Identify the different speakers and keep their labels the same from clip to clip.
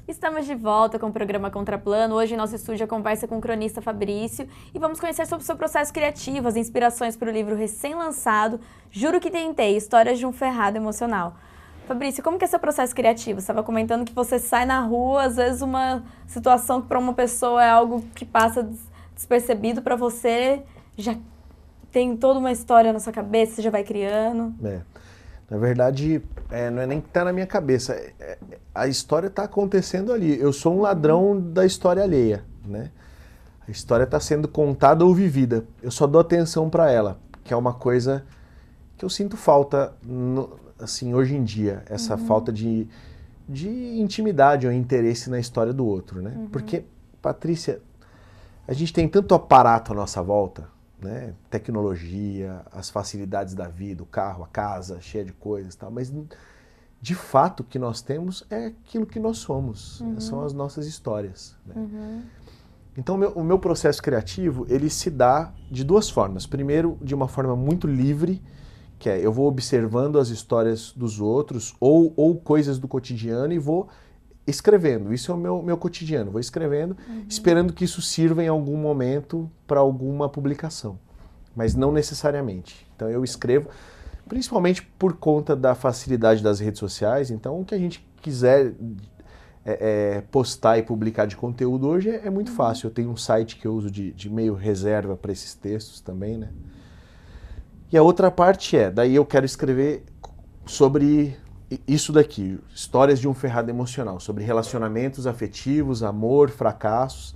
Speaker 1: Estamos de volta com o programa Contraplano. Hoje em nosso estúdio a conversa com o cronista Fabrício e vamos conhecer sobre o seu processo criativo, as inspirações para o livro recém-lançado, Juro que Tentei, Histórias de um Ferrado Emocional. Fabrício, como que é seu processo criativo? Você estava comentando que você sai na rua, às vezes uma situação que para uma pessoa é algo que passa despercebido, para você já tem toda uma história na sua cabeça, você já vai criando.
Speaker 2: Na verdade, não é nem que está na minha cabeça, a história está acontecendo ali. Eu sou um ladrão da história alheia, né? A história está sendo contada ou vivida. Eu só dou atenção para ela, que é uma coisa que eu sinto falta, assim, hoje em dia, essa falta de intimidade ou interesse na história do outro, né? Porque, Patrícia, a gente tem tanto aparato à nossa volta, né? Tecnologia, as facilidades da vida, o carro, a casa, cheia de coisas e tal, mas de fato o que nós temos é aquilo que nós somos, são as nossas histórias, né? Então o meu processo criativo, ele se dá de duas formas. Primeiro, de uma forma muito livre, que é eu vou observando as histórias dos outros ou coisas do cotidiano e vou escrevendo. Isso é o meu cotidiano, vou escrevendo, esperando que isso sirva em algum momento para alguma publicação, mas não necessariamente. Então eu escrevo, principalmente por conta da facilidade das redes sociais. Então o que a gente quiser postar e publicar de conteúdo hoje é muito fácil. Eu tenho um site que eu uso de meio reserva para esses textos também, né? E a outra parte daí eu quero escrever sobre isso daqui, histórias de um ferrado emocional, sobre relacionamentos afetivos, amor, fracassos.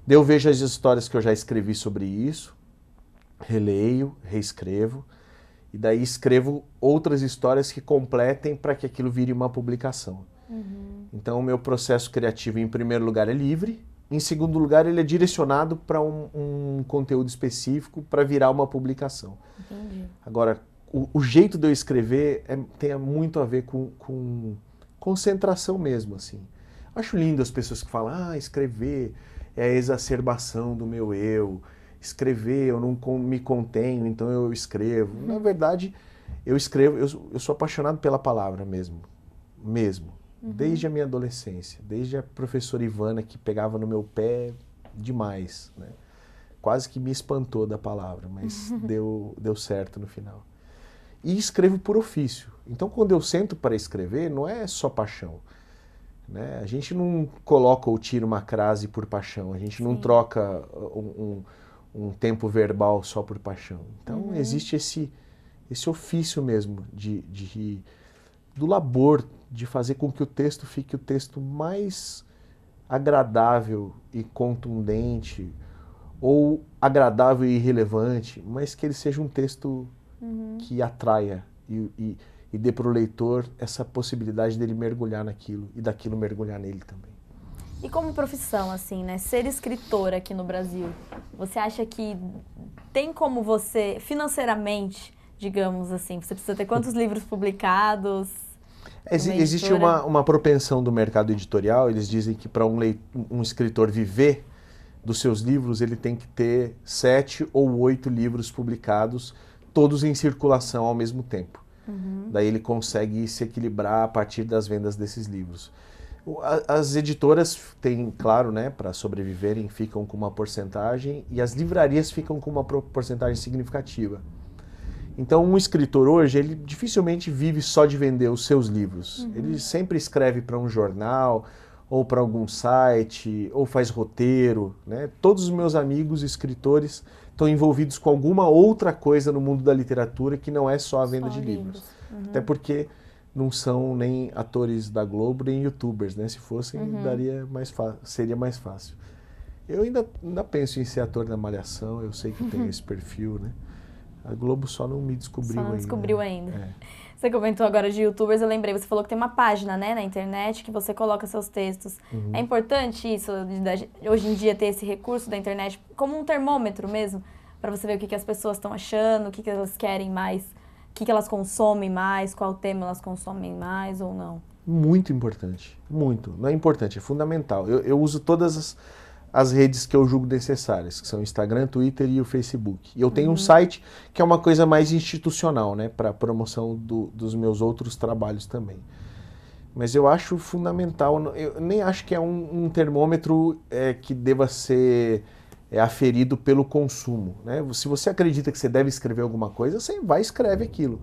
Speaker 2: Daí eu vejo as histórias que eu já escrevi sobre isso, releio, reescrevo, e daí escrevo outras histórias que completem para que aquilo vire uma publicação. Então o meu processo criativo, em primeiro lugar, é livre, em segundo lugar, ele é direcionado para um conteúdo específico para virar uma publicação.
Speaker 1: Entendi.
Speaker 2: Agora, o jeito de eu escrever tem muito a ver com concentração mesmo, assim. Acho lindo as pessoas que falam, escrever é a exacerbação do meu eu, escrever eu não me contenho, então eu escrevo. Na verdade, eu escrevo, eu sou apaixonado pela palavra mesmo. Desde a minha adolescência, desde a professora Ivana, que pegava no meu pé demais, né? Quase que me espantou da palavra, mas deu certo no final. E escrevo por ofício. Então, quando eu sento para escrever, não é só paixão, né? A gente não coloca ou tira uma crase por paixão, a gente não troca um tempo verbal só por paixão. Então, existe esse ofício mesmo do labor de fazer com que o texto fique o texto mais agradável e contundente, ou agradável e irrelevante, mas que ele seja um texto que atraia e dê para o leitor essa possibilidade dele mergulhar naquilo e daquilo mergulhar nele também.
Speaker 1: E como profissão, assim, né? Ser escritor aqui no Brasil, você acha que tem como você, financeiramente, digamos assim, você precisa ter quantos livros publicados?
Speaker 2: Existe uma propensão do mercado editorial, eles dizem que para um escritor viver dos seus livros, ele tem que ter 7 ou 8 livros publicados, todos em circulação ao mesmo tempo. Daí ele consegue se equilibrar a partir das vendas desses livros. As editoras têm, claro, né, para sobreviverem, ficam com uma porcentagem, e as livrarias ficam com uma porcentagem significativa. Então, um escritor hoje, ele dificilmente vive só de vender os seus livros. Ele sempre escreve para um jornal, ou para algum site, ou faz roteiro, né? Todos os meus amigos escritores estão envolvidos com alguma outra coisa no mundo da literatura que não é só a venda de livros. Até porque não são nem atores da Globo, nem youtubers, né? Se fossem, seria mais fácil. Eu ainda penso em ser ator da Malhação, eu sei que tem esse perfil, né? A Globo só não me descobriu ainda.
Speaker 1: Só não descobriu ainda. Você comentou agora de youtubers, eu lembrei, você falou que tem uma página, né, na internet que você coloca seus textos. É importante isso, hoje em dia, ter esse recurso da internet como um termômetro mesmo, para você ver o que as pessoas estão achando, o que elas querem mais, o que elas consomem mais, qual tema elas consomem mais ou não.
Speaker 2: Muito importante, muito. Não é importante, é fundamental. Eu uso todas as redes que eu julgo necessárias, que são o Instagram, Twitter e o Facebook. E eu tenho um site que é uma coisa mais institucional, né, para promoção dos meus outros trabalhos também. Mas eu acho fundamental, eu nem acho que é um termômetro que deva ser aferido pelo consumo, né? Se você acredita que você deve escrever alguma coisa, você vai e escreve aquilo.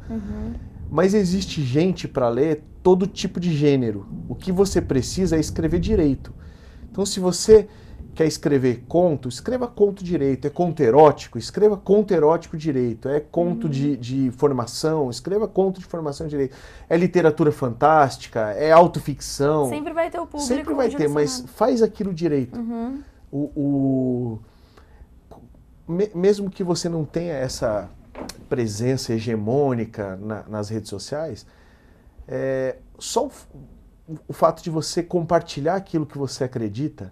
Speaker 2: Mas existe gente para ler todo tipo de gênero. O que você precisa é escrever direito. Então, se você quer escrever conto, escreva conto direito. É conto erótico? Escreva conto erótico direito. É conto de formação? Escreva conto de formação direito. É literatura fantástica? É autoficção?
Speaker 1: Sempre vai ter o público.
Speaker 2: Sempre vai ter, mas faz aquilo direito. Mesmo que você não tenha essa presença hegemônica nas redes sociais, só o fato de você compartilhar aquilo que você acredita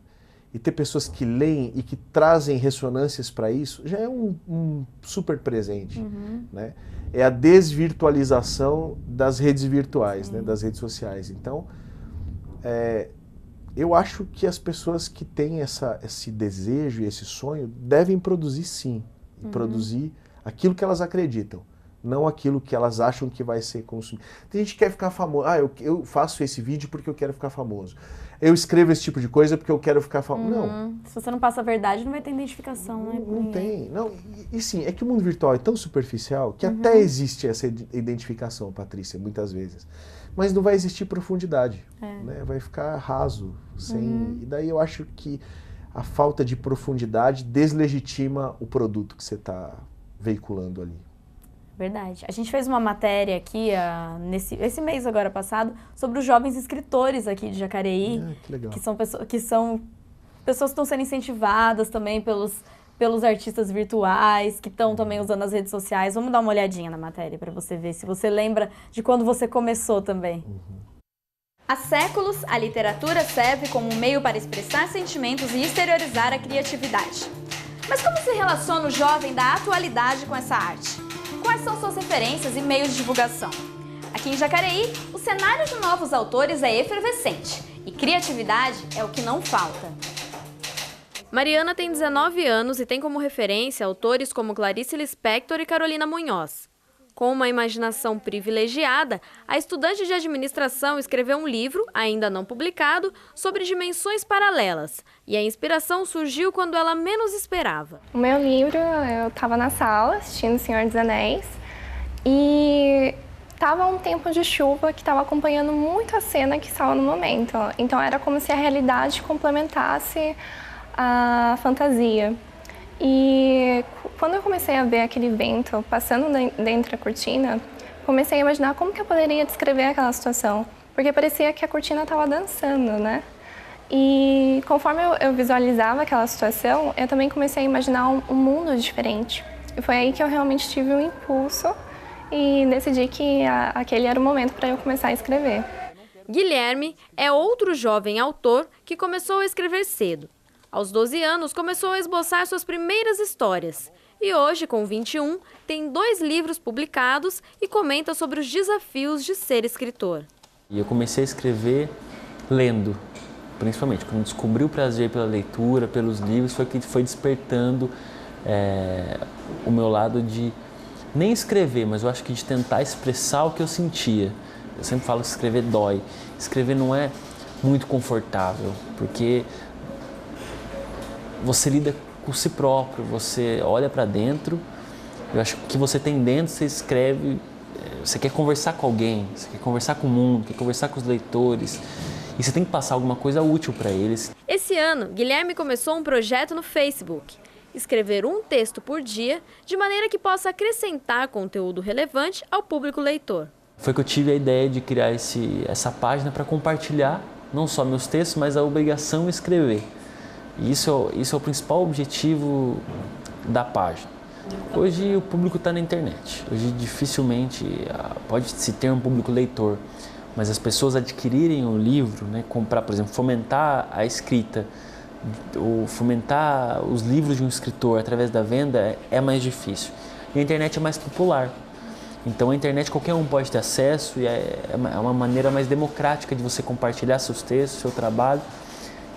Speaker 2: e ter pessoas que leem e que trazem ressonâncias para isso, já é um super presente. Né? É a desvirtualização das redes virtuais, né? Das redes sociais. Então, eu acho que as pessoas que têm esse desejo e esse sonho devem produzir sim. Produzir aquilo que elas acreditam, não aquilo que elas acham que vai ser consumido. Tem gente que quer ficar famoso. Eu faço esse vídeo porque eu quero ficar famoso. Eu escrevo esse tipo de coisa porque eu quero ficar famoso. Não.
Speaker 1: Se você não passa a verdade, não vai ter identificação, né?
Speaker 2: Não tem. Não. E sim, é que o mundo virtual é tão superficial que até existe essa identificação, Patrícia, muitas vezes. Mas não vai existir profundidade. Né? Vai ficar raso. E daí eu acho que a falta de profundidade deslegitima o produto que você está veiculando ali.
Speaker 1: Verdade. A gente fez uma matéria aqui, esse mês agora passado, sobre os jovens escritores aqui de Jacareí.
Speaker 2: Que legal.
Speaker 1: Que são pessoas que estão sendo incentivadas também pelos artistas virtuais, que estão também usando as redes sociais. Vamos dar uma olhadinha na matéria para você ver se você lembra de quando você começou também. Há séculos, a literatura serve como um meio para expressar sentimentos e exteriorizar a criatividade. Mas como se relaciona o jovem da atualidade com essa arte? Quais são suas referências e meios de divulgação? Aqui em Jacareí, o cenário de novos autores é efervescente e criatividade é o que não falta. Mariana tem 19 anos e tem como referência autores como Clarice Lispector e Carolina Munhoz. Com uma imaginação privilegiada, a estudante de administração escreveu um livro, ainda não publicado, sobre dimensões paralelas. E a inspiração surgiu quando ela menos esperava.
Speaker 3: O meu livro, eu estava na sala assistindo O Senhor dos Anéis e estava um tempo de chuva que estava acompanhando muito a cena que estava no momento. Então era como se a realidade complementasse a fantasia. E quando eu comecei a ver aquele vento passando dentro da cortina, comecei a imaginar como que eu poderia descrever aquela situação, porque parecia que a cortina estava dançando, né? E conforme eu visualizava aquela situação, eu também comecei a imaginar um mundo diferente. E foi aí que eu realmente tive um impulso e decidi que aquele era o momento para eu começar a escrever.
Speaker 1: Guilherme é outro jovem autor que começou a escrever cedo. Aos 12 anos, começou a esboçar suas primeiras histórias. E hoje, com 21, tem 2 livros publicados e comenta sobre os desafios de ser escritor.
Speaker 4: E eu comecei a escrever lendo, principalmente. Quando descobri o prazer pela leitura, pelos livros, foi que foi despertando o meu lado de nem escrever, mas eu acho que de tentar expressar o que eu sentia. Eu sempre falo que escrever dói. Escrever não é muito confortável, porque você lida com si próprio, você olha para dentro, eu acho que o que você tem dentro, você escreve, você quer conversar com alguém, você quer conversar com o mundo, quer conversar com os leitores, e você tem que passar alguma coisa útil para eles.
Speaker 1: Esse ano, Guilherme começou um projeto no Facebook, escrever um texto por dia, de maneira que possa acrescentar conteúdo relevante ao público leitor.
Speaker 4: Foi que eu tive a ideia de criar essa página para compartilhar, não só meus textos, mas a obrigação de escrever. E isso é o principal objetivo da página. Hoje o público está na internet. Hoje dificilmente pode-se ter um público leitor, mas as pessoas adquirirem o livro, né, comprar, por exemplo, fomentar a escrita, ou fomentar os livros de um escritor através da venda é mais difícil. E a internet é mais popular. Então a internet qualquer um pode ter acesso e é uma maneira mais democrática de você compartilhar seus textos, seu trabalho,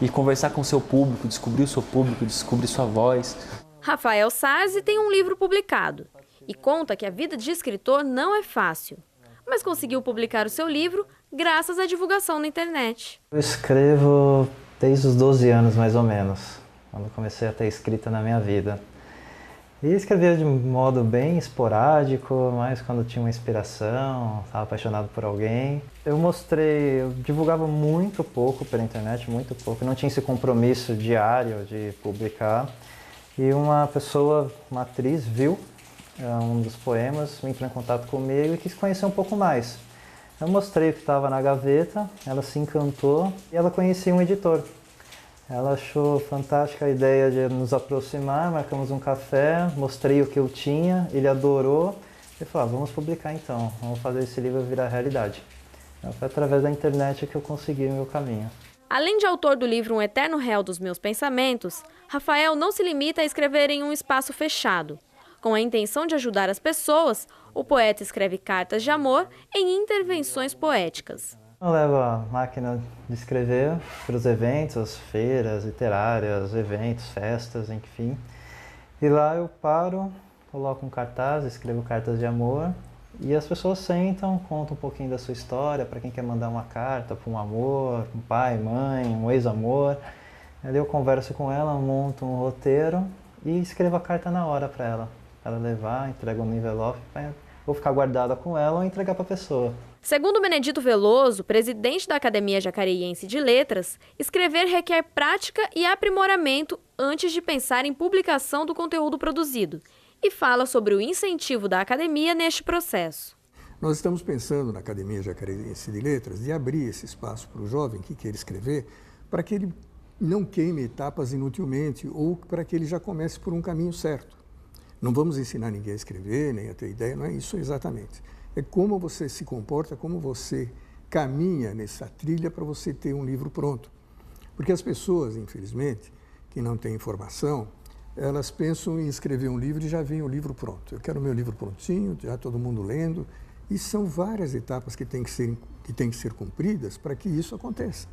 Speaker 4: e conversar com o seu público, descobrir o seu público, descobrir sua voz.
Speaker 1: Rafael Sarzi tem um livro publicado e conta que a vida de escritor não é fácil, mas conseguiu publicar o seu livro graças à divulgação na internet.
Speaker 5: Eu escrevo desde os 12 anos, mais ou menos, quando comecei a ter escrita na minha vida. E escrevia de modo bem esporádico, mas quando tinha uma inspiração, estava apaixonado por alguém. Eu divulgava muito pouco pela internet, muito pouco. Não tinha esse compromisso diário de publicar. E uma pessoa, uma atriz, viu um dos poemas, entrou em contato comigo e quis conhecer um pouco mais. Eu mostrei o que estava na gaveta, ela se encantou e ela conhecia um editor. Ela achou fantástica a ideia de nos aproximar, marcamos um café, mostrei o que eu tinha, ele adorou e falou, vamos publicar então, vamos fazer esse livro virar realidade. Então, foi através da internet que eu consegui o meu caminho.
Speaker 1: Além de autor do livro Um Eterno Réu dos Meus Pensamentos, Rafael não se limita a escrever em um espaço fechado. Com a intenção de ajudar as pessoas, o poeta escreve cartas de amor em intervenções poéticas.
Speaker 5: Eu levo a máquina de escrever para os eventos, feiras literárias, eventos, festas, enfim. E lá eu paro, coloco um cartaz, escrevo cartas de amor e as pessoas sentam, contam um pouquinho da sua história, para quem quer mandar uma carta para um amor, um pai, mãe, um ex-amor. Ali eu converso com ela, monto um roteiro e escrevo a carta na hora para ela levar, entrego no envelope, vou ficar guardada com ela ou entregar para a pessoa.
Speaker 1: Segundo Benedito Veloso, presidente da Academia Jacariense de Letras, escrever requer prática e aprimoramento antes de pensar em publicação do conteúdo produzido, e fala sobre o incentivo da academia neste processo.
Speaker 6: Nós estamos pensando na Academia Jacariense de Letras de abrir esse espaço para o jovem que queira escrever, para que ele não queime etapas inutilmente ou para que ele já comece por um caminho certo. Não vamos ensinar ninguém a escrever, nem a ter ideia, não é isso exatamente. É como você se comporta, como você caminha nessa trilha para você ter um livro pronto. Porque as pessoas, infelizmente, que não têm informação, elas pensam em escrever um livro e já vem o livro pronto. Eu quero o meu livro prontinho, já todo mundo lendo. E são várias etapas que têm que ser cumpridas para que isso aconteça.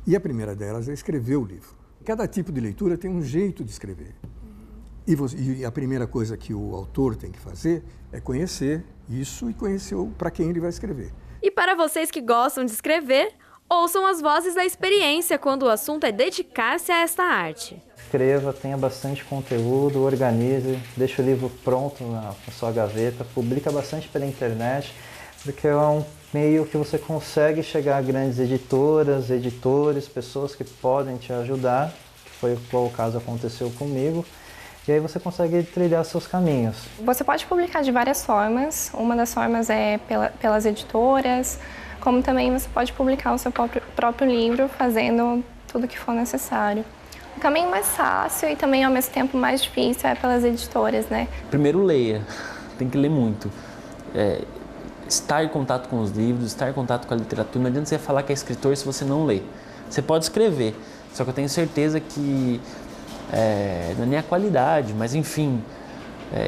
Speaker 6: E a primeira delas é escrever o livro. Cada tipo de leitura tem um jeito de escrever. E a primeira coisa que o autor tem que fazer é conhecer isso e conhecer para quem ele vai escrever.
Speaker 1: E para vocês que gostam de escrever, ouçam as vozes da experiência quando o assunto é dedicar-se a esta arte.
Speaker 5: Escreva, tenha bastante conteúdo, organize, deixe o livro pronto na sua gaveta, publica bastante pela internet, porque é um meio que você consegue chegar a grandes editoras, editores, pessoas que podem te ajudar, que foi o caso aconteceu comigo. E aí você consegue trilhar seus caminhos.
Speaker 3: Você pode publicar de várias formas. Uma das formas é pelas editoras, como também você pode publicar o seu próprio livro fazendo tudo o que for necessário. O caminho mais fácil e também ao mesmo tempo mais difícil é pelas editoras, né?
Speaker 4: Primeiro leia, tem que ler muito. Estar em contato com os livros, estar em contato com a literatura. Não adianta você falar que é escritor se você não lê. Você pode escrever, só que eu tenho certeza que não é nem a qualidade, mas enfim,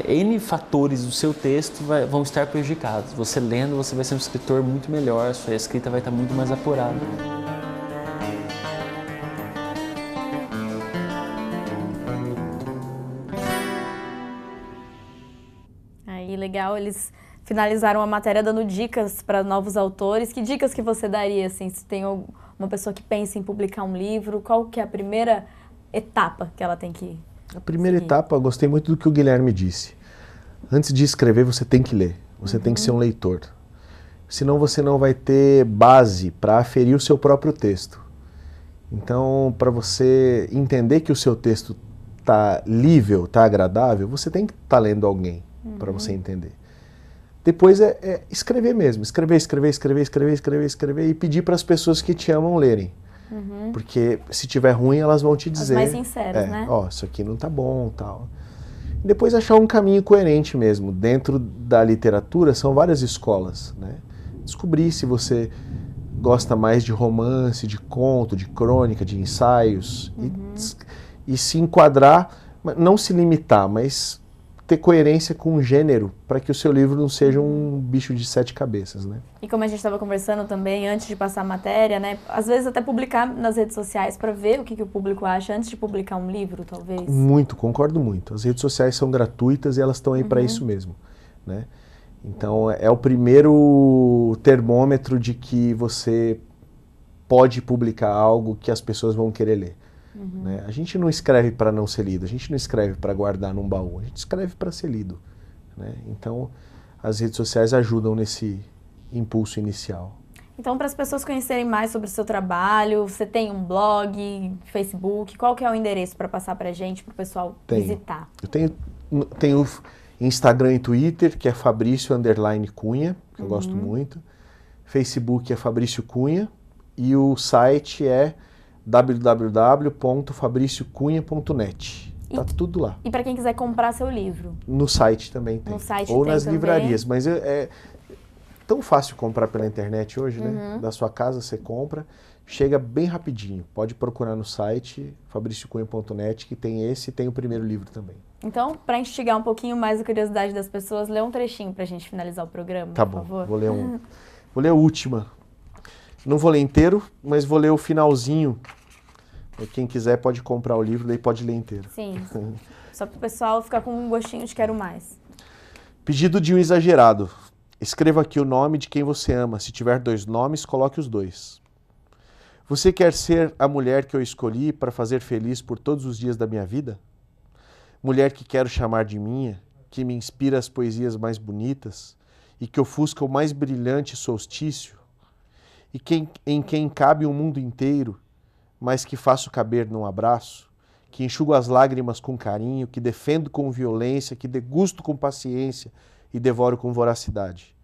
Speaker 4: N fatores do seu texto vão estar prejudicados. Você lendo, você vai ser um escritor muito melhor, a sua escrita vai estar muito mais apurada.
Speaker 1: Aí, legal, eles finalizaram a matéria dando dicas para novos autores. Que dicas que você daria, assim, se tem uma pessoa que pensa em publicar um livro, qual que é a primeira etapa que ela tem que
Speaker 2: A primeira etapa, eu gostei muito do que o Guilherme disse. Antes de escrever, você tem que ler. Você tem que ser um leitor. Senão você não vai ter base para aferir o seu próprio texto. Então, para você entender que o seu texto está lível, está agradável, você tem que estar lendo alguém para você entender. Depois é escrever mesmo. Escrever e pedir para as pessoas que te amam lerem. Porque se tiver ruim, elas vão te dizer.
Speaker 1: As mais sinceras, né?
Speaker 2: Ó, isso aqui não tá bom, tal. E depois achar um caminho coerente mesmo. Dentro da literatura, são várias escolas, né? Descobrir se você gosta mais de romance, de conto, de crônica, de ensaios. E se enquadrar, não se limitar, mas ter coerência com o gênero, para que o seu livro não seja um bicho de 7 cabeças, né?
Speaker 1: E como a gente estava conversando também, antes de passar a matéria, né? Às vezes até publicar nas redes sociais para ver o que o público acha antes de publicar um livro, talvez.
Speaker 2: Muito, concordo muito. As redes sociais são gratuitas e elas estão aí para isso mesmo, né? Então é o primeiro termômetro de que você pode publicar algo que as pessoas vão querer ler. Né? A gente não escreve para não ser lido, a gente não escreve para guardar num baú, a gente escreve para ser lido. Né? Então as redes sociais ajudam nesse impulso inicial.
Speaker 1: Então, para as pessoas conhecerem mais sobre o seu trabalho, você tem um blog, Facebook, qual que é o endereço para passar para a gente, para o pessoal visitar?
Speaker 2: Eu tenho Instagram e Twitter, que é Fabrício_Cunha, que eu gosto muito. Facebook é Fabrício Cunha e o site é www.fabriciocunha.net. Tá tudo lá.
Speaker 1: E para quem quiser comprar seu livro?
Speaker 2: No site também tem.
Speaker 1: No site
Speaker 2: ou
Speaker 1: tem
Speaker 2: nas
Speaker 1: também.
Speaker 2: livrarias, mas é tão fácil comprar pela internet hoje, né? Da sua casa você compra, chega bem rapidinho. Pode procurar no site fabriciocunha.net, que tem esse e tem o primeiro livro também.
Speaker 1: Então, para instigar um pouquinho mais a curiosidade das pessoas, lê um trechinho pra gente finalizar o programa,
Speaker 2: Tá
Speaker 1: por
Speaker 2: bom,
Speaker 1: favor.
Speaker 2: vou ler a última. Não vou ler inteiro, mas vou ler o finalzinho. Quem quiser pode comprar o livro, daí pode ler inteiro.
Speaker 1: Sim, só para o pessoal ficar com um gostinho de quero mais.
Speaker 2: Pedido de um exagerado. Escreva aqui o nome de quem você ama. Se tiver 2 nomes, coloque os 2. Você quer ser a mulher que eu escolhi para fazer feliz por todos os dias da minha vida? Mulher que quero chamar de minha, que me inspira as poesias mais bonitas e que ofusca o mais brilhante solstício, e em quem cabe um mundo inteiro, mas que faço caber num abraço, que enxugo as lágrimas com carinho, que defendo com violência, que degusto com paciência e devoro com voracidade.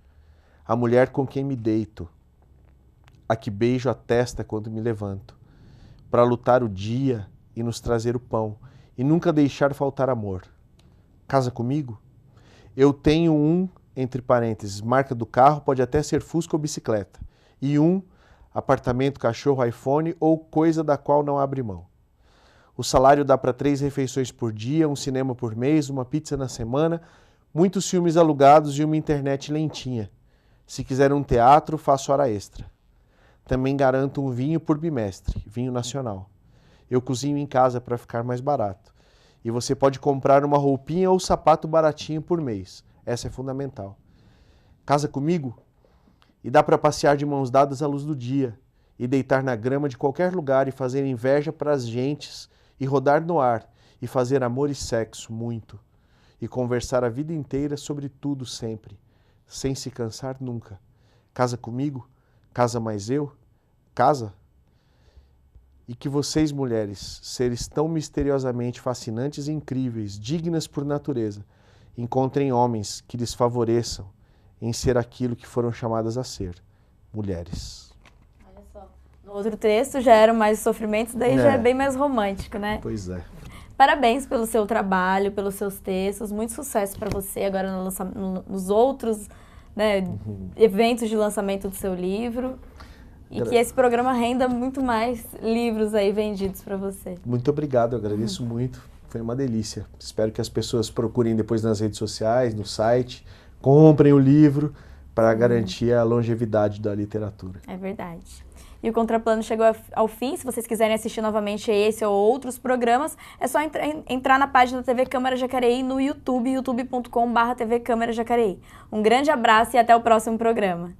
Speaker 2: A mulher com quem me deito, a que beijo a testa quando me levanto, para lutar o dia e nos trazer o pão, e nunca deixar faltar amor. Casa comigo? Eu tenho um, entre parênteses, marca do carro, pode até ser Fusca ou bicicleta, e um, apartamento, cachorro, iPhone ou coisa da qual não abre mão. O salário dá para 3 refeições por dia, um cinema por mês, uma pizza na semana, muitos filmes alugados e uma internet lentinha. Se quiser um teatro, faço hora extra. Também garanto um vinho por bimestre, vinho nacional. Eu cozinho em casa para ficar mais barato. E você pode comprar uma roupinha ou sapato baratinho por mês. Essa é fundamental. Casa comigo? E dá para passear de mãos dadas à luz do dia, e deitar na grama de qualquer lugar e fazer inveja para as gentes, e rodar no ar, e fazer amor e sexo muito, e conversar a vida inteira sobre tudo sempre, sem se cansar nunca. Casa comigo? Casa mais eu? Casa? E que vocês, mulheres, seres tão misteriosamente fascinantes e incríveis, dignas por natureza, encontrem homens que lhes favoreçam em ser aquilo que foram chamadas a ser, mulheres.
Speaker 1: Olha só. No outro texto já eram mais sofrimentos, daí já é bem mais romântico, né?
Speaker 2: Pois é.
Speaker 1: Parabéns pelo seu trabalho, pelos seus textos, muito sucesso para você agora nos outros, né, eventos de lançamento do seu livro. E que esse programa renda muito mais livros aí vendidos para você.
Speaker 2: Muito obrigado, eu agradeço muito. Foi uma delícia. Espero que as pessoas procurem depois nas redes sociais, no site, comprem o livro para garantir a longevidade da literatura.
Speaker 1: É verdade. E o Contraplano chegou ao fim. Se vocês quiserem assistir novamente esse ou outros programas, é só entrar na página da TV Câmara Jacareí no YouTube, youtube.com/TV Câmara Jacareí. Um grande abraço e até o próximo programa.